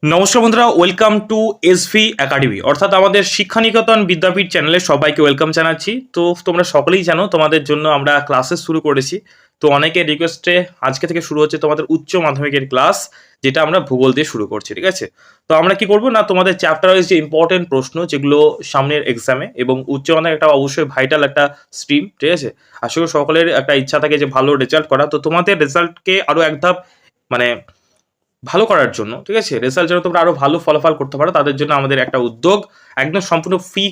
নমস্কার বন্ধুরা, welcome to SV academy অর্থাৎ আমাদের শিক্ষানিকেতন বিদ্যাপীঠ চ্যানেলে সবাইকে ওয়েলকাম জানাচ্ছি। তো তোমরা সকলেই জানো তোমাদের জন্য আমরা ক্লাসেস শুরু করেছি। তো অনেকের রিকোয়েস্টে আজকে থেকে শুরু হচ্ছে তোমাদের উচ্চ মাধ্যমিকের ক্লাস, যেটা আমরা ভূগোল দিয়ে শুরু করছি। ঠিক আছে, তো আমরা কি করবো না, তোমাদের চ্যাপ্টার ওয়াইজ যে ইম্পর্টেন্ট প্রশ্ন যেগুলো সামনের এক্সামে এবং উচ্চ মাধ্যমিক একটা অবশ্যই ভাইটাল একটা স্ট্রিম, ঠিক আছে, আশা করি সকলের একটা ইচ্ছা থাকে যে ভালো রেজাল্ট করা। তো তোমাদের রেজাল্টকে আরো এক ধাপ মানে ভালো করার জন্য, ঠিক আছে, রেজাল্ট যেন তোমরা আরো ভালো ফলাফল করতে পারো, তাদের জন্য আমাদের একটা উদ্যোগ, একদম সম্পূর্ণ ফ্রি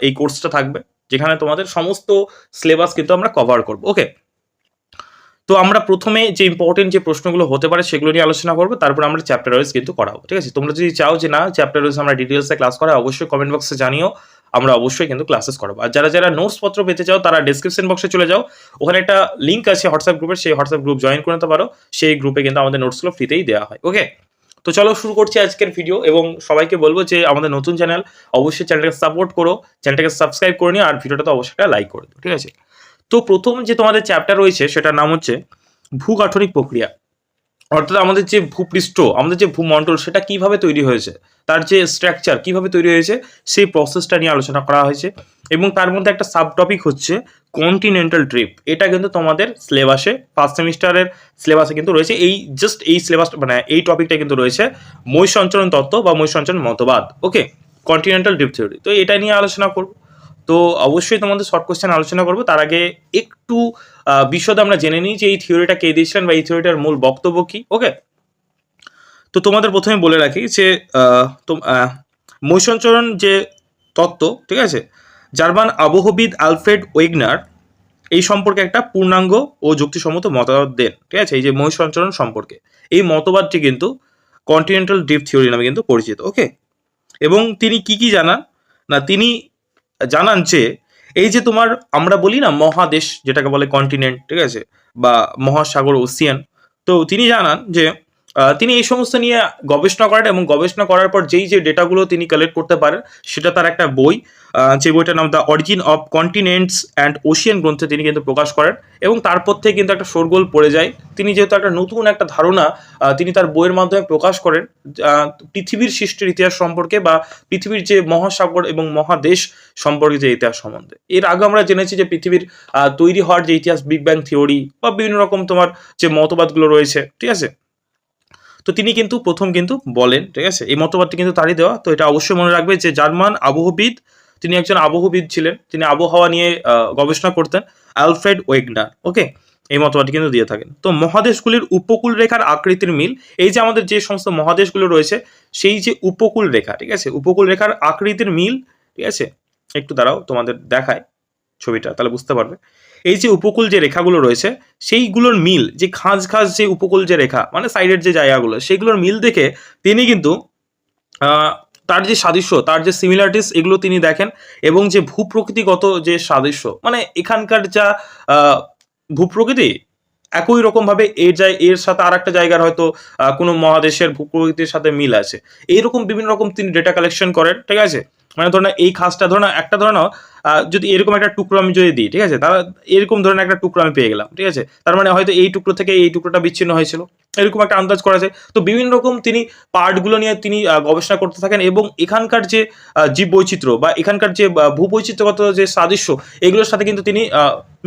এই কোর্সটা থাকবে, যেখানে তোমাদের সমস্ত সিলেবাস কিন্তু আমরা কভার করবো। ওকে, তো আমরা প্রথমে যে ইম্পর্টেন্ট যে প্রশ্নগুলো হতে পারে সেগুলো নিয়ে আলোচনা করবো, তারপর আমরা চ্যাপ্টার ওয়াইজ কিন্তু করাবো। ঠিক আছে, তোমরা যদি চাও যে না চ্যাপ্টার ওয়াইজ আমরা ডিটেলসে ক্লাস করা, অবশ্যই কমেন্ট বক্সে জানিও, আমরা অবশ্যই কিন্তু ক্লাসেস করাবো। আর যারা যারা নোটস পত্র পেতে চাও তারা ডিসক্রিপশন বক্সে চলে যাও, ওখানে একটা লিঙ্ক আছে হোয়াটসঅ্যাপ গ্রুপের, সেই হোয়াটসঅ্যাপ গ্রুপ জয়েন করে নিতে পারো। সেই গ্রুপে কিন্তু আমাদের নোটসগুলো ফ্রিতেই দেওয়া হয়। ওকে, তো চলো শুরু করছি আজকের ভিডিও, এবং সবাইকে বলবো যে আমাদের নতুন চ্যানেল, অবশ্যই চ্যানেলটাকে সাপোর্ট করো, চ্যানেলটাকে সাবস্ক্রাইব করে নিও, আর ভিডিওটা তো অবশ্যই একটা লাইক করে দিও। ঠিক আছে, তো প্রথম যে তোমাদের চ্যাপ্টার রয়েছে সেটার নাম হচ্ছে ভূগাঠনিক প্রক্রিয়া, অর্থাৎ আমাদের যে ভূপৃষ্ঠ, আমাদের যে ভূমণ্ডল, সেটা কিভাবে তৈরি হয়েছে, তার যে স্ট্রাকচার কিভাবে তৈরি হয়েছে, সেই প্রসেসটা নিয়ে আলোচনা করা হয়েছে। এবং তার মধ্যে একটা সাব টপিক হচ্ছে কন্টিনেন্টাল ড্রিফট। এটা কিন্তু তোমাদের সিলেবাসে ফার্স্ট সেমিস্টারের সিলেবাসে কিন্তু রয়েছে, এই জাস্ট এই সিলেবাস মানে এই টপিকটা কিন্তু রয়েছে মৈসঞ্চরণ তত্ত্ব বা মৈসঞ্চরণ মতবাদ। ওকে, কন্টিনেন্টাল ড্রিফট থিওরি, তো এটা নিয়ে আলোচনা করব। তো অবশ্যই তোমাদের শর্ট কোশ্চেন আলোচনা করবো, তার আগে একটু বিশদে আমরা জেনে নিই যে এই থিওরিটা কে দিয়েছিলেন বা এই থিওরিটার মূল বক্তব্য কি। ওকে, তো তোমাদের প্রথমে বলে রাখি যে মৈসঞ্চরণ যে তত্ত্ব, ঠিক আছে, জার্মান আবহবিদ আলফ্রেড ওয়েগনার এই সম্পর্কে একটা পূর্ণাঙ্গ ও যুক্তিসম্মত মতবাদ দেন। ঠিক আছে, এই যে মৈসঞ্চরণ সম্পর্কে এই মতবাদটি কিন্তু কন্টিনেন্টাল ড্রিফট থিওরি নামে কিন্তু পরিচিত। ওকে, এবং তিনি কি কি জানান না, তিনি জানান যে এই যে তোমার আমরা বলি না মহাদেশ, যেটাকে বলে কন্টিনেন্ট, ঠিক আছে, বা মহাসাগর ওসিয়ান, তো তিনি জানান যে তিনি এই সমস্ত নিয়ে গবেষণা করেন, এবং গবেষণা করার পর যেই যে ডেটাগুলো তিনি কালেক্ট করতে পারেন সেটা তার একটা বই, যে বইটার নাম the origin of continents and Ocean গ্রন্থে তিনি কিন্তু প্রকাশ করেন। এবং তারপর থেকে কিন্তু একটা শোরগোল পড়ে যায়, তিনি যেহেতু একটা নতুন একটা ধারণা তিনি তার বইয়ের মাধ্যমে প্রকাশ করেন পৃথিবীর সৃষ্টির ইতিহাস সম্পর্কে, বা পৃথিবীর যে মহাসাগর এবং মহাদেশ সম্পর্কে যে ইতিহাস সম্বন্ধে। এর আগে আমরা জেনেছি যে পৃথিবীর তৈরি হওয়ার যে ইতিহাস, বিগ ব্যাং থিওরি বা বিভিন্ন রকম তোমার যে মতবাদগুলো রয়েছে, ঠিক আছে, তো তিনি কিন্তু প্রথম কিন্তু বলেন, ঠিক আছে, এই মতবাদটি কিন্তু তারই দেওয়া। তো এটা অবশ্যই মনে রাখবে যে জার্মান আবহবিদ, তিনি একজন আবহবিদ ছিলেন, তিনি আবহাওয়া নিয়ে গবেষণা করতেন, আলফ্রেড ওয়েগনার। ওকে, এই মতবাদটি কিন্তু দিয়ে থাকেন। তো মহাদেশগুলির উপকূল রেখার আকৃতির মিল, এই যে আমাদের যে সমস্ত মহাদেশগুলো রয়েছে সেই যে উপকূল রেখা, ঠিক আছে, উপকূল রেখার আকৃতির মিল, ঠিক আছে, একটু দাঁড়াও তোমাদের দেখায় ছবিটা, তাহলে বুঝতে পারবে। এই যে উপকূল যে রেখাগুলো রয়েছে সেইগুলোর মিল, যে খাঁজ খাঁজ যে উপকূল যে রেখা মানে সাইডের যে জায়গাগুলো, সেগুলোর মিল দেখে তিনি কিন্তু তার যে সাদৃশ্য, তার যে সিমিলারিটিস, এগুলো তিনি দেখেন। এবং যে ভূপ্রকৃতিগত যে সাদৃশ্য, মানে এখানকার যা ভূপ্রকৃতি একই রকম ভাবে এর সাথে আর একটা জায়গার হয়তো কোনো মহাদেশের ভূপ্রকৃতির সাথে মিল আছে, এইরকম বিভিন্ন রকম তিনি ডেটা কালেকশন করেন। ঠিক আছে, মানে ধরো না এই খাসটা ধরো না একটা ধরো না যদি এরকম একটা টুকরো আমি যদি দিই, ঠিক আছে, তাহলে এরকম ধরনের একটা টুকরো আমি পেয়ে গেলাম। ঠিক আছে, তার মানে হয়তো এই টুকরো থেকে এই টুকরোটা বিচ্ছিন্ন হয়েছিল, এরকম একটা আন্দাজ করা যায়। তো বিভিন্ন রকম তিনি পার্টগুলো নিয়ে তিনি গবেষণা করতে থাকেন, এবং এখানকার যে জীব বৈচিত্র্য বা এখানকার যে ভূবৈচিত্র্যগত যে সাদৃশ্য, এগুলোর সাথে কিন্তু তিনি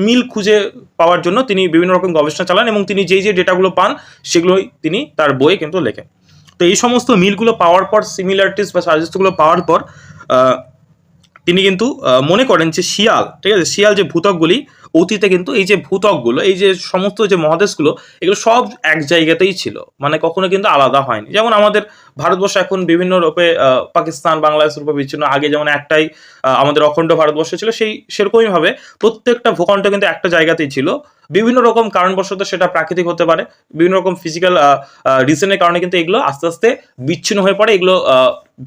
মিল খুঁজে পাওয়ার জন্য তিনি বিভিন্ন রকম গবেষণা চালান, এবং তিনি যেই যে ডেটাগুলো পান সেগুলোই তিনি তার বইয়ে কিন্তু লেখেন। তো এই সমস্ত মিলগুলো পাওয়ার পর, সিমিলারিটিস বা সাদৃশ্যগুলো পাওয়ার পর তিনি কিন্তু মনে করেন যে শিয়াল, ঠিক আছে, শিয়াল যে ভূত্বকগুলি অতীতে কিন্তু এই যে ভূত্বকগুলো, এই যে সমস্ত যে মহাদেশগুলো, এগুলো সব এক জায়গাতেই ছিল, মানে কখনো কিন্তু আলাদা হয়নি। যেমন আমাদের ভারতবর্ষ এখন বিভিন্ন রূপে পাকিস্তান বাংলাদেশ রূপে বিচ্ছিন্ন, আগে যেমন একটাই আমাদের অখণ্ড ভারতবর্ষ ছিল, সেরকমই ভাবে প্রত্যেকটা ভূখণ্ড কিন্তু একটা জায়গাতেই ছিল। বিভিন্ন রকম কারণবশত, সেটা প্রাকৃতিক হতে পারে, বিভিন্ন রকম ফিজিক্যাল রিজনের কারণে কিন্তু এগুলো আস্তে আস্তে বিচ্ছিন্ন হয়ে পড়ে, এগুলো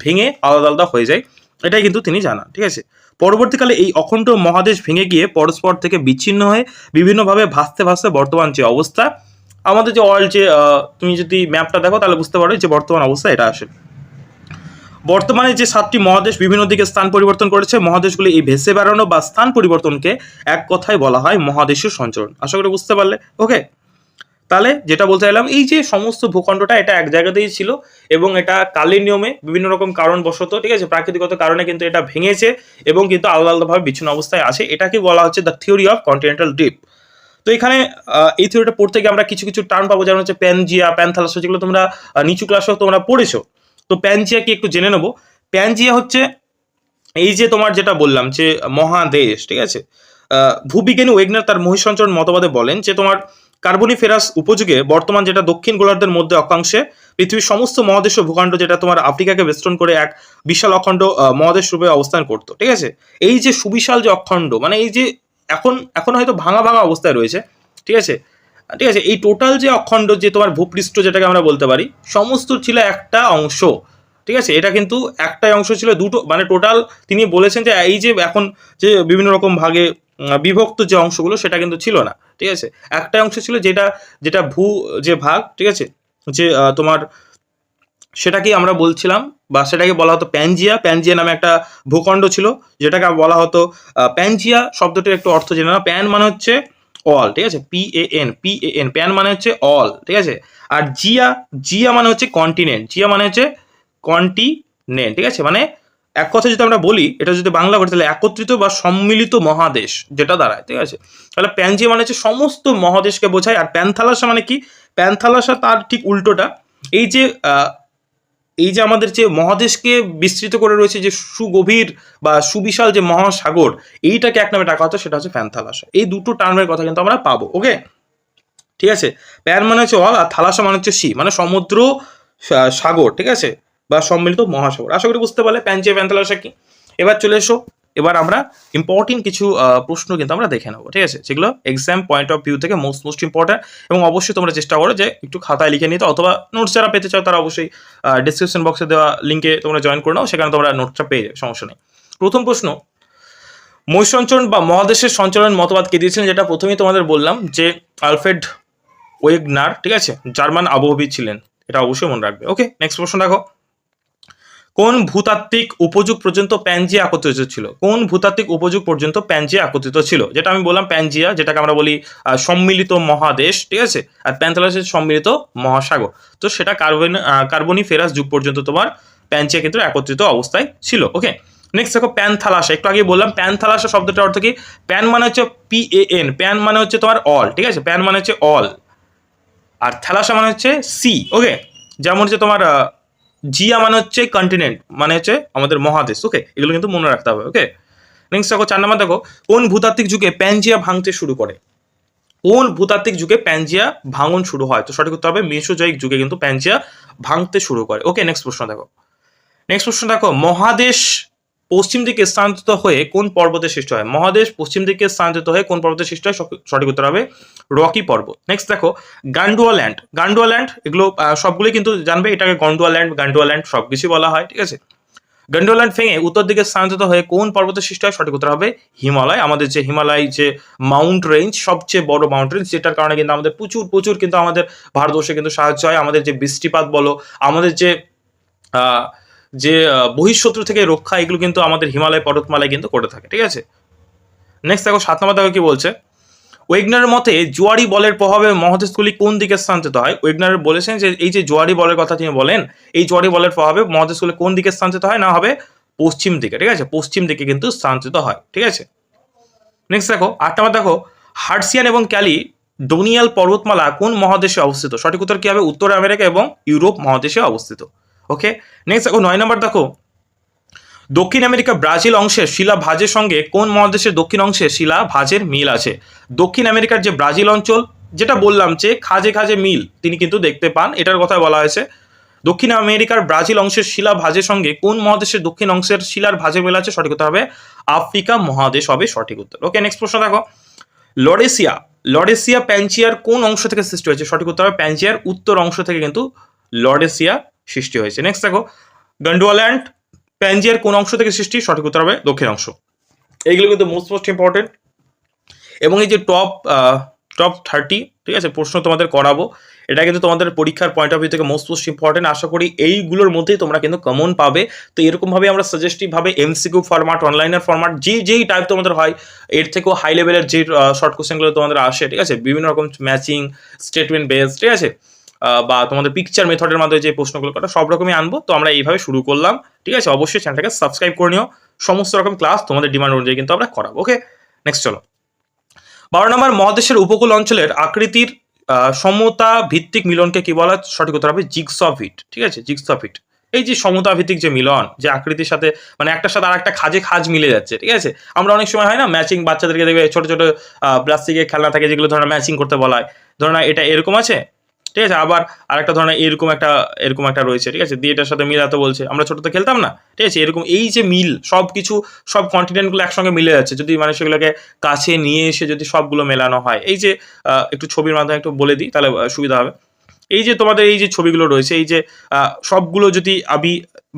ভেঙে আলাদা আলাদা হয়ে যায়, এটাই কিন্তু তিনি জানান। ঠিক আছে, পরবর্তীকালে এই অখণ্ড মহাদেশ ভেঙে গিয়ে পরস্পর থেকে বিচ্ছিন্ন হয়ে বিভিন্নভাবে ভাসতে ভাসতে বর্তমান যে অবস্থা, আমাদের যে ওয়ার্ল্ড যে তুমি যদি ম্যাপটা দেখো তাহলে বুঝতে পারবে যে বর্তমান অবস্থা এটা আসে। বর্তমানে যে 7টি মহাদেশ বিভিন্ন দিকে স্থান পরিবর্তন করেছে, মহাদেশগুলি এই ভেসে বেড়ানো বা স্থান পরিবর্তনকে এক কথায় বলা হয় মহাদেশীয় সঞ্চরণ। আশা করি বুঝতে পারলে। ওকে, তাহলে যেটা বলতে চাইলাম, এই যে সমস্ত ভূখণ্ডটা এটা এক জায়গাতেই ছিল এবং এটা কালের নিয়মে বিভিন্ন রকম কারণবশত, ঠিক আছে, প্রাকৃতিকগত কারণে কিন্তু এটা ভেঙেছে এবং কিন্তু আলাদা আলাদাভাবে বিচ্ছিন্ন অবস্থায় আছে। এটাকে বলা হচ্ছে the theory of continental drift. তো এখানে এই থিওরিটা পড়তে গিয়ে আমরা কিছু কিছু টার্ম পাবো, যেমন হচ্ছে প্যানজিয়া, প্যানথালাসা, যেগুলো তোমরা নিচু ক্লাসেও তোমরা পড়েছো। তো প্যানজিয়া কি একটু জেনে নেবো। প্যানজিয়া হচ্ছে এই যে তোমার যেটা বললাম যে মহাদেশ, ঠিক আছে। ভূবিজ্ঞানী ওয়েগনার তার মহিষঞ্চরণ মতবাদে বলেন যে তোমার কার্বনিফেরাস উপযুগে বর্তমান যেটা দক্ষিণ গোলার্ধের মধ্যে অক্ষাংশে পৃথিবীর সমস্ত মহাদেশ ও ভূখণ্ড যেটা তোমার আফ্রিকাকে বেষ্টন করে এক বিশাল অখণ্ড মহাদেশ রূপে অবস্থান করতো, ঠিক আছে। এই যে সুবিশাল যে অখণ্ড, মানে এই যে এখন হয়তো ভাঙা ভাঙা অবস্থায় রয়েছে, ঠিক আছে, ঠিক আছে। এই টোটাল যে অখণ্ড যে তোমার ভূপৃষ্ঠ যেটাকে আমরা বলতে পারি, সমস্ত ছিল একটা অংশ, ঠিক আছে। এটা কিন্তু একটাই অংশ ছিল, দুটো মানে টোটাল তিনি বলেছেন যে এই যে এখন যে বিভিন্ন রকম ভাগে বিভক্ত যে অংশগুলো সেটা কিন্তু ছিল না, ঠিক আছে। একটাই অংশ ছিল যেটা যেটা ভূ যে ভাগ, ঠিক আছে, যে তোমার সেটাকে আমরা বলছিলাম বা সেটাকে বলা হতো প্যানজিয়া। প্যানজিয়া নামে একটা ভূখণ্ড ছিল যেটাকে বলা হতো প্যানজিয়া। শব্দটির একটু অর্থ জেনে না। প্যান মানে হচ্ছে অল, ঠিক আছে, PAN, প্যান মানে হচ্ছে অল, ঠিক আছে। আর জিয়া, জিয়া মানে হচ্ছে কন্টিনেন্ট, জিয়া মানে হচ্ছে কন্টিনেন্ট, ঠিক আছে। মানে এক কথা যদি আমরা বলি, এটা যদি বাংলা করি তাহলে একত্রিত বা সম্মিলিত মহাদেশ যেটা দাঁড়ায়, ঠিক আছে। তাহলে প্যানজিয়া মানে হচ্ছে সমস্ত মহাদেশকে বোঝায়। আর প্যানথালাসা মানে কি? প্যানথালাসা তার ঠিক উল্টোটা। এই যে এই যে আমাদের যে মহাদেশকে বিস্তৃত করে রয়েছে যে সুগভীর বা সুবিশাল যে মহাসাগর, এইটাকে এক নামে ডাকা হতো, সেটা হচ্ছে প্যানথালাসা। এই দুটো টার্মের কথা কিন্তু আমরা পাবো, ওকে, ঠিক আছে। প্যান মানে হচ্ছে অল, আর থালাসা মানে হচ্ছে সি, মানে সমুদ্র সাগর, ঠিক আছে, বা সম্মিলিত মহাসাগর। আশা করি বুঝতে পারলে প্যানজিয়া প্যানথালাসা কি। এবার চলে এসো, এবার আমরা ইম্পর্টেন্ট কিছু প্রশ্ন কিন্তু আমরা দেখে নেবো, ঠিক আছে, যেগুলো এক্সাম পয়েন্ট অফ ভিউ থেকে মোস্ট ইম্পর্টেন্ট। এবং অবশ্যই তোমরা চেষ্টা করো যে একটু খাতায় লিখে নিতে, অথবা নোটস যারা পেতে চাও তারা অবশ্যই ডিসক্রিপশন বক্সে দেওয়া লিঙ্কে তোমরা জয়েন করে নাও, সেখানে তোমরা নোটসটা পেয়ে যাবে, সমস্যা নেই। প্রথম প্রশ্ন, মহাসঞ্চরণ বা মহাদেশের সঞ্চালন মতবাদ কে দিয়েছিলেন? যেটা প্রথমেই তোমাদের বললাম যে আলফ্রেড ওয়েগনার, ঠিক আছে, জার্মান আবহবিদ ছিলেন, এটা অবশ্যই মনে রাখবে। ওকে, নেক্সট প্রশ্ন দেখো, কোন ভূতাত্ত্বিক উপযুগ পর্যন্ত প্যানজিয়া একত্রিত ছিল? কোন ভূতাত্ত্বিক উপযুগ পর্যন্ত প্যানজিয়া একত্রিত ছিল? যেটা আমি বললাম প্যানজিয়া, যেটাকে আমরা বলি সম্মিলিত মহাদেশ, ঠিক আছে, আর প্যানথালাসের সম্মিলিত মহাসাগর। তো সেটা কার্বনিফেরাস যুগ পর্যন্ত তোমার প্যানজিয়া কিন্তু একত্রিত অবস্থায় ছিল। ওকে, নেক্সট দেখো প্যানথালাসা। একটু আগে বললাম প্যানথালাসা শব্দটার অর্থ কি? প্যান মানে হচ্ছে PAN, প্যান মানে হচ্ছে তোমার অল, ঠিক আছে, প্যান মানে হচ্ছে অল, আর থ্যালাসা মানে হচ্ছে সি। ওকে, যেমন হচ্ছে তোমার জিয়া মানে হচ্ছে কন্টিনেন্ট, মানে হচ্ছে আমাদের মহাদেশ। ওকে, এগুলো কিন্তু মনে রাখতে হবে। ওকে, নেক্সট দেখো 4 নম্বর দেখো, কোন ভূতাত্ত্বিক যুগে প্যানজিয়া ভাঙতে শুরু করে? কোন ভূতাত্ত্বিক যুগে প্যানজিয়া ভাঙন শুরু হয়? তো সঠিক উত্তর হবে মেসোজয়িক যুগে কিন্তু প্যানজিয়া ভাঙতে শুরু করে। ওকে, নেক্সট প্রশ্ন দেখো, মহাদেশ পশ্চিম দিকে স্থানান্তরিত হয়ে কোন পর্বতের সৃষ্টি হয়? মহাদেশ পশ্চিম দিকে স্থানান্তরিত হয়ে কোন পর্বতের সৃষ্টি হয়? সঠিক উত্তর হবে রকি পর্বত। নেক্সট দেখো গান্ডুয়া ল্যান্ড, এগুলো সবগুলোই কিন্তু জানবে, এটাকে গন্ডুয়া ল্যান্ড সবকিছু বলা হয়, ঠিক আছে। গন্ডুয়া ল্যান্ড ভেঙে উত্তর দিকে স্থানান্তরিত হয়ে কোন পর্বতের সৃষ্টি হয়? সঠিক উত্তর হবে হিমালয়। আমাদের যে হিমালয় যে মাউন্ট রেঞ্জ, সবচেয়ে বড় মাউন্ট রেঞ্জ, যেটার কারণে কিন্তু আমাদের প্রচুর কিন্তু আমাদের ভারতবর্ষে কিন্তু সাহায্য হয়। আমাদের যে বৃষ্টিপাত বলো, আমাদের যে বহিঃশত্রু থেকে রক্ষা, এগুলো কিন্তু আমাদের হিমালয় পর্বতমালায় কিন্তু করে থাকে, ঠিক আছে। নেক্সট দেখো 7 নম্বর দেখো কি বলছে, ওয়েগনারের মতে জোয়ারি বলের প্রভাবে মহাদেশগুলি কোন দিকে স্থানান্তরিত হয়? ওয়েগনার বলেছেন যে এই যে জোয়ারি বলের কথা তিনি বলেন, এই জোয়ারি বলের প্রভাবে মহাদেশগুলি কোন দিকে স্থানান্তরিত হয়? না হবে পশ্চিম দিকে, ঠিক আছে, পশ্চিম দিকে কিন্তু স্থানান্তরিত হয়, ঠিক আছে। নেক্সট দেখো 8 নম্বর দেখো, হার্সিয়ান এবং ক্যালি ডোনিয়াল পর্বতমালা কোন মহাদেশে অবস্থিত? সঠিক উত্তর কি হবে? উত্তর আমেরিকা এবং ইউরোপ মহাদেশে অবস্থিত। ওকে, নেক্সট দেখো 9 নম্বর দেখো, দক্ষিণ আমেরিকা ব্রাজিল অংশের শিলা ভাজের সঙ্গে কোন মহাদেশের দক্ষিণ অংশে শিলা ভাজের মিল আছে? দক্ষিণ আমেরিকার যে ব্রাজিল অঞ্চল, যেটা বললাম যে খাজে খাজে মিল তিনি কিন্তু দেখতে পান, এটার কথা বলা হয়েছে। দক্ষিণ আমেরিকার ব্রাজিল অংশের শিলা ভাজের সঙ্গে কোন মহাদেশের দক্ষিণ অংশের শিলার ভাজের মিল আছে? সঠিক উত্তর হবে আফ্রিকা মহাদেশ হবে সঠিক উত্তর। ওকে, নেক্সট প্রশ্ন দেখো, লরেসিয়া প্যানজিয়ার কোন অংশ থেকে সৃষ্টি হয়েছে? সঠিক উত্তর হবে প্যানজিয়ার উত্তর অংশ থেকে কিন্তু লরেসিয়া সৃষ্টি হয়েছে। নেক্সট দেখো গন্ডোয়াল্যান্ড প্যানজিয়ার কোন অংশ থেকে সৃষ্টি? সঠিক উত্তর হবে দক্ষিণ অংশ। এইগুলো কিন্তু মোস্ট ইম্পর্টেন্ট। এবং এই যে টপ টপ 30, ঠিক আছে, প্রশ্ন তোমাদের করাবো। এটা কিন্তু তোমাদের পরীক্ষার পয়েন্ট অফ ভিউ থেকে মোস্ট ইম্পর্টেন্ট। আশা করি এইগুলোর মধ্যেই তোমরা কিন্তু কমন পাবে। তো এরকমভাবে আমরা সাজেস্টিভভাবে এমসিকিউ ফরম্যাট, অনলাইনের ফরম্যাট, যেই টাইপ তোমাদের হয়, এর থেকেও হাই লেভেলের যে শর্ট কোশ্চেনগুলো তোমাদের আসে, ঠিক আছে, বিভিন্ন রকম ম্যাচিং, স্টেটমেন্ট বেস, ঠিক আছে, বা তোমাদের পিকচার মেথডের মাধ্যমে যে প্রশ্নগুলো করা, সব রকমই আনবো। তো আমরা এইভাবে শুরু করলাম, ঠিক আছে। অবশ্যই চ্যানেলটাকে সাবস্ক্রাইব করে নিও। সমস্ত রকম ক্লাস তোমাদের ডিমান্ড অনুযায়ী কিন্তু আমরা করাবো। ওকে, নেক্সট চলো। 12 নম্বর, মহাদেশের উপকূল অঞ্চলের আকৃতির সমতা ভিত্তিক মিলনকে কি বলা? সঠিক উত্তর হবে জিগস ফিট, ঠিক আছে, জিগস ফিট। এই যে সমতা ভিত্তিক যে মিলন, যে আকৃতির সাথে মানে একটার সাথে আর একটা খাজ মিলে যাচ্ছে, ঠিক আছে। আমরা অনেক সময় হয় না, ম্যাচিং বাচ্চাদেরকে দেখবে ছোট ছোট প্লাস্টিকের খেলনা থাকে যেগুলো ধরো ম্যাচিং করতে বলা হয়। ধরো না এটা এরকম আছে, ঠিক আছে, আবার আরেকটা ধরনের এরকম একটা রয়েছে, ঠিক আছে, দিয়ে এটার সাথে মিলাতে বলছে। আমরা ছোটতে খেলতাম না, ঠিক আছে, এরকম এই যে মিল, সব কিছু, সব কন্টিনেন্টগুলো একসঙ্গে মিলে যাচ্ছে। যদি মানে সেগুলোকে কাছে নিয়ে এসে যদি সবগুলো মেলানো হয়, এই যে একটু ছবির মাধ্যমে একটু বলে দিই তাহলে সুবিধা হবে। এই যে তোমাদের এই যে ছবিগুলো রয়েছে, এই যে সবগুলো যদি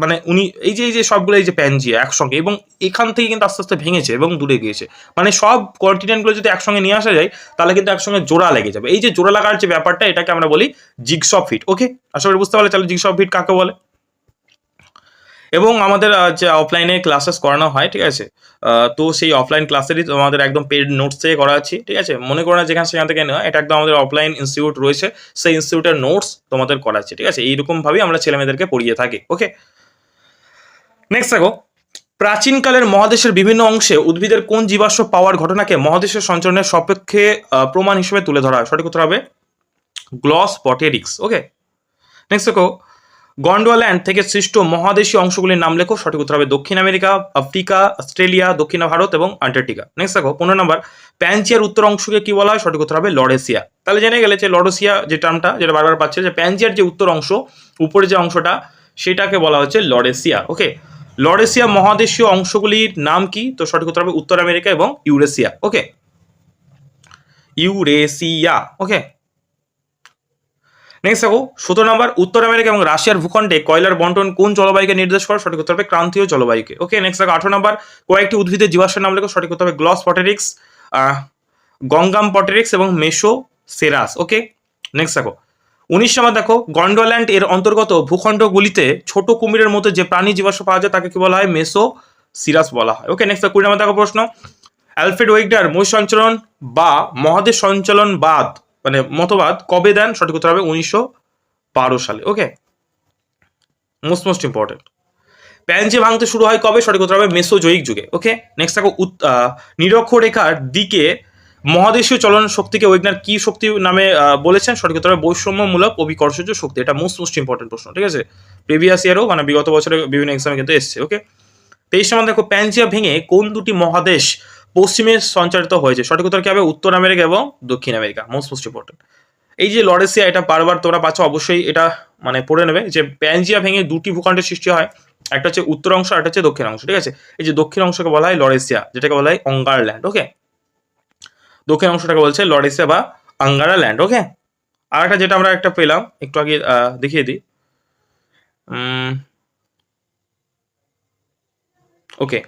মানে উনি এই যে সবগুলো এই যে প্যানজিয়া একসঙ্গে, এবং এখান থেকে কিন্তু আস্তে আস্তে ভেঙেছে এবং দূরে গিয়েছে। মানে সব কন্টিনেন্টগুলো যদি একসঙ্গে নিয়ে আসা যায় তাহলে কিন্তু একসঙ্গে জোড়া লেগে যাবে। এই যে জোড়া লাগার যে ব্যাপারটা, এটাকে আমরা বলি জিগস ফিট। ওকে, আশা করি বুঝতে পারলে। তাহলে জিগস ফিট কাকে বলে। এবং আমাদের যে অফলাইনে ক্লাসেস করানো হয়, ঠিক আছে, তো সেই অফলাইন ক্লাসেরই আমাদের একদম পেড নোটস থেকে করাচ্ছি, ঠিক আছে। মনে করো না সেখান থেকে নেওয়া, এটা একদম আমাদের অফলাইন ইনস্টিটিউট রয়েছে, সেই ইনস্টিটিউটের নোটস তোমাদের করাচ্ছি, ঠিক আছে। এইরকমভাবেই আমরা ছেলেমেয়েদেরকে পড়িয়ে থাকি। ওকে, নেক্সট দেখো, প্রাচীনকালের মহাদেশের বিভিন্ন অংশে উদ্ভিদের কোন জীবাশ্ম পাওয়ার ঘটনাকে মহাদেশের সঞ্চালনের সাপেক্ষে প্রমাণ হিসেবে তুলে ধরা হয়? সঠিক উত্তর হবে গ্লসপটেরিক্স। ওকে, নেক্সট দেখো, গন্ডোয়াল্যান্ড থেকে সৃষ্ট মহাদেশীয় অংশগুলির নাম লেখো। সঠিক উত্তর হবে দক্ষিণ আমেরিকা, আফ্রিকা, অস্ট্রেলিয়া, দক্ষিণ ভারত এবং আন্টার্কটিকা। নেক্সট দেখো, 15 নম্বর, প্যানজিয়ার উত্তর অংশকে কি বলা হয়? সঠিক উত্তর হবে লরেসিয়া। তাহলে জেনে গেলে যে লরেসিয়া যে টার্মটা, যেটা বারবার পাচ্ছে, যে প্যানজিয়ার যে উত্তর অংশ, উপরে যে অংশটা, সেটাকে বলা হচ্ছে লরেসিয়া। ওকে, লরেসিয়া মহাদেশীয় অংশগুলির নাম কি? তো সঠিক উত্তর হবে উত্তর আমেরিকা এবং ইউরেশিয়া। ওকে, ইউরেশিয়া। ওকে, নেক্সট দেখো, 17 নম্বর, উত্তর আমেরিকা এবং রাশিয়ার ভূখণ্ডে কয়লার বন্টন কোন জলবায়ুকে নির্দেশ করে? সঠিক উত্তর হবে ক্রান্তীয় জলবায়ুকে। ওকে, নেক্সট দেখো, 18 নম্বর, কয়েকটি উদ্ভিদের জীবাশ্মের নাম লেখো। সঠিক উত্তর হবে গ্লসপটেরিক্স, গঙ্গাম পটেরিক্স এবং মেসোসেরাস। ওকে, নেক্সট দেখো, 19 নম্বর দেখো, গন্ডোল্যান্ড এর অন্তর্গত ভূখণ্ডগুলিতে ছোট কুমিরের মতো যে প্রাণী জীবাশ্ম পাওয়া যায় তাকে কি বলা হয়? মেসোসিরাস বলা হয়। ওকে, নেক্সট 20 নম্বর দেখো প্রশ্ন, অ্যালফ্রেড ওয়েগনার মহাসঞ্চালন বা মহাদেশ সঞ্চালনবাদ মানে মতবাদ কবে দেন? সঠিক উত্তর হবে 1912 সালে। ওকে, মোস্ট ইম্পর্টেন্ট। প্যানজিয়া ভাঙতে শুরু হয় কবে? সঠিক উত্তর হবে মেসোজোয়িক যুগে। ওকে, নেক্সট দেখো, নিরক্ষরেখার দিকে মহাদেশীয় চলন শক্তিকে ওয়েগনার কি শক্তি নামে বলেছেন? সঠিক উত্তর হবে বৈষম্যমূলক অভিকর্ষজ শক্তি। এটা মোস্ট ইম্পর্টেন্ট প্রশ্ন, ঠিক আছে, প্রিভিয়াস ইয়ারও মানে বিগত বছরে বিভিন্ন এক্সামে কিন্তু এসছে। ওকে, 23 নম্বর দেখো, প্যানজিয়া ভেঙে কোন দুটি মহাদেশ পশ্চিমে সঞ্চারিত হয়েছে? সঠিক উত্তর কি হবে? উত্তর আমেরিকা এবং দক্ষিণ আমেরিকা। Most important. এই যে লরেসিয়া, এটা বারবার তোমরা পাচ্ছ, অবশ্যই এটা মানে পড়ে নেবে, যে প্যানজিয়া ভেঙে দুটি ভূখণ্ডের সৃষ্টি হয়, একটা হচ্ছে উত্তর অংশ, একটা হচ্ছে দক্ষিণ অংশ, ঠিক আছে। এই যে দক্ষিণ অংশকে বলা হয় লরেসিয়া, যেটাকে বলা হয় অঙ্গারল্যান্ড। ওকে, দক্ষিণ অংশটাকে বলছে লরেসিয়া বা আঙ্গারাল্যান্ড। ওকে, আর একটা যেটা আমরা একটা পেলাম একটু আগে দেখিয়ে দিই। ওকে,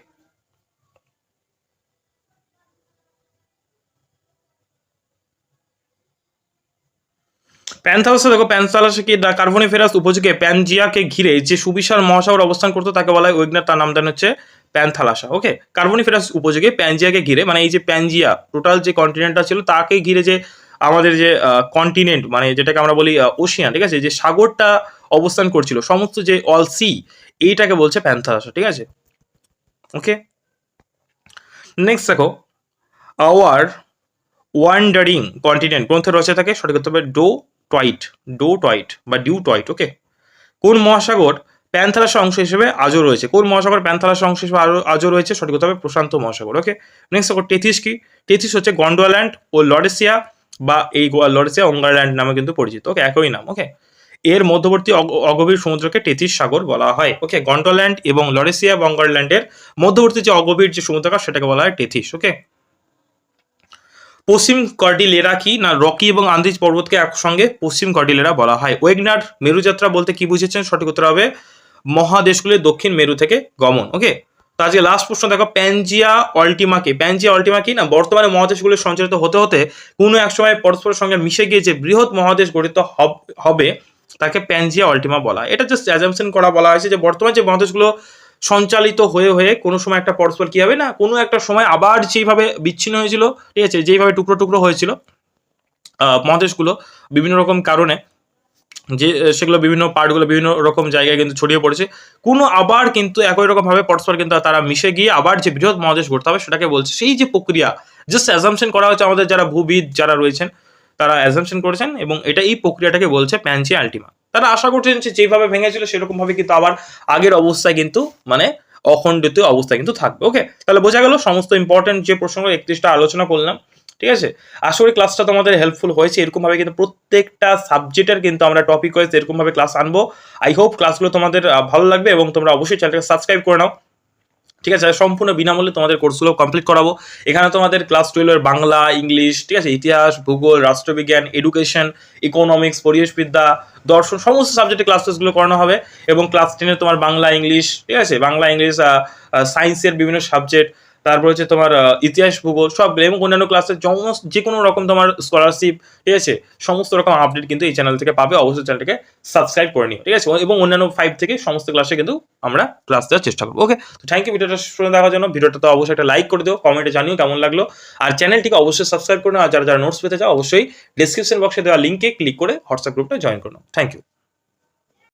প্যান্থালাসে দেখো, প্যান্থালাসে কি কার্বনিফেরাস উপযুগে প্যানজিয়াকে ঘিরে যে সুবিশাল মহাসাগর অবস্থান করতো তাকে বলা হয় ওয়েগনার, তার নাম দেন হচ্ছে প্যান্থালাসা। ওকে, কার্বনিফেরাস উপযুগে প্যানজিয়াকে ঘিরে মানে এই যে প্যানজিয়া টোটাল যে কন্টিনেন্টটা ছিল তাকে ঘিরে যে আমাদের যে কন্টিনেন্ট মানে যেটাকে আমরা বলি ওশিয়ান, ঠিক আছে, যে সাগরটা অবস্থান করছিল, সমস্ত যে অল সি, এইটাকে বলছে প্যান্থালাসা, ঠিক আছে। ওকে, নেক্সট দেখো, আওয়ার ওয়ান্ডারিং কন্টিনেন্ট গ্রন্থের রচনা থাকে। সঠিক উত্তর হবে ডো টয়েট বা ডিউ টয়েট। ওকে, কোন মহাসাগর প্যান্থালাসের অংশ হিসেবে আজও রয়েছে? কোন মহাসাগর প্যান্থালাসের অংশ হিসেবে আজও রয়েছে? সঠিক উত্তর হবে প্রশান্ত মহাসাগর। ওকে, নেক্সট দেখো, টেথিস কি? টেথিস হচ্ছে গন্ডোয়াল্যান্ড ও লরেসিয়া বা এই লরেসিয়া অঙ্গারল্যান্ড নামে কিন্তু পরিচিত। ওকে, একই নাম। ওকে, এর মধ্যবর্তী অগভীর সমুদ্রকে টেথিস সাগর বলা হয়। ওকে, গন্ডোল্যান্ড এবং লরেসিয়া বা অঙ্গারল্যান্ডের মধ্যবর্তী যে অগভীর যে সমুদ্রকার সেটাকে বলা হয় টেথিস। ওকে, পশ্চিম কর্ডিলেরা কি? না রকি এবং আন্দিজ পর্বতকে একসঙ্গে পশ্চিম কর্ডিলেরা বলা হয়। ওয়েগনার মেরুযাত্রা বলতে কি বুঝেছেন? সঠিক উত্তর হবে মহাদেশগুলির দক্ষিণ মেরু থেকে গমন। ওকে, আজকে লাস্ট প্রশ্ন দেখো, প্যানজিয়া অল্টিমা কি না, বর্তমানে মহাদেশগুলো সঞ্চালিত হতে হতে কোনো এক সময় পরস্পরের সঙ্গে মিশে গিয়ে যে বৃহৎ মহাদেশ গঠিত হবে তাকে প্যানজিয়া অল্টিমা বলা। এটা জাস্ট অ্যাজাম্পশন করা বলা হয়েছে যে বর্তমানে যে মহাদেশগুলো সঞ্চালিত হয়ে কোনো সময় একটা পরস্পর কি হবে না, কোনো একটা সময় আবার যেইভাবে বিচ্ছিন্ন হয়েছিল, ঠিক আছে, যেইভাবে টুকরো টুকরো হয়েছিল মহাদেশগুলো বিভিন্ন রকম কারণে, যে সেগুলো বিভিন্ন পার্টগুলো বিভিন্ন রকম জায়গায় কিন্তু ছড়িয়ে পড়েছে, কোনো আবার কিন্তু একই রকমভাবে পরস্পর কিন্তু তারা মিশে গিয়ে আবার যে বৃহৎ মহাদেশ গড়তে হবে সেটাকে বলছে। সেই যে প্রক্রিয়া জাস্ট অ্যাজাম্পশন করা হচ্ছে, আমাদের যারা ভূবিদ যারা রয়েছেন তারা অ্যাজাম্পশন করেছেন, এবং এই প্রক্রিয়াটাকে বলছে প্যানজিয়া আল্টিমা। তারা আশা করছেন যে যেভাবে ভেঙেছিল সেরকমভাবে কিন্তু আবার আগের অবস্থায় কিন্তু মানে অখণ্ডিত অবস্থায় কিন্তু থাকবে। ওকে, তাহলে বোঝা গেল সমস্ত ইম্পর্টেন্ট যে প্রসঙ্গ 31টা আলোচনা করলাম। ঠিক আছে, আশা করি ক্লাসটা তোমাদের হেল্পফুল হয়েছে। এরকমভাবে কিন্তু প্রত্যেকটা সাবজেক্টের কিন্তু আমরা টপিক ওয়াইজ এরকমভাবে ক্লাস আনবো। আই হোপ ক্লাসগুলো তোমাদের ভালো লাগবে, এবং তোমরা অবশ্যই চ্যানেলটাকে সাবস্ক্রাইব করে নাও। ঠিক আছে, সম্পূর্ণ বিনামূল্যে তোমাদের কোর্সগুলো কমপ্লিট করাবো। এখানে তোমাদের ক্লাস 12-এর বাংলা, ইংলিশ, ঠিক আছে, ইতিহাস, ভূগোল, রাষ্ট্রবিজ্ঞান, এডুকেশন, ইকোনমিক্স, পরিবেশবিদ্যা, দর্শন, সমস্ত সাবজেক্টে ক্লাস টেস্টগুলো করানো হবে। এবং ক্লাস 10-এ তোমার বাংলা, ইংলিশ, ঠিক আছে, বাংলা, ইংলিশ, সায়েন্সের বিভিন্ন সাবজেক্ট, তারপর হচ্ছে তোমার ইতিহাস, ভূগোল সবগুলো, এবং অন্যান্য ক্লাসের যে কোনো রকম তোমার স্কলারশিপ, ঠিক আছে, সমস্ত রকম আপডেট কিন্তু এই চ্যানেল থেকে পাবে। অবশ্যই চ্যানেলটাকে সাবস্ক্রাইব করে নিও, ঠিক আছে, এবং অন্যান্য 5 থেকে সমস্ত ক্লাসে কিন্তু আমরা ক্লাস দেওয়ার চেষ্টা করবো। ওকে, তো থ্যাংক ইউ ভিডিওটা শুনে দেখার জন্য। ভিডিওটা তো অবশ্যই একটা লাইক করে দিও, কমেন্টে জানিও কেমন লাগলো, আর চ্যানেলটিকে অবশ্যই সাবস্ক্রাইব করে নাও। আর যারা নোটস পেতে চাও অবশ্যই ডিসক্রিপশন বক্সে দেওয়া লিঙ্কে ক্লিক করে হোয়াটসঅ্যাপ গ্রুপটা জয়েন করে নাও। Thank you.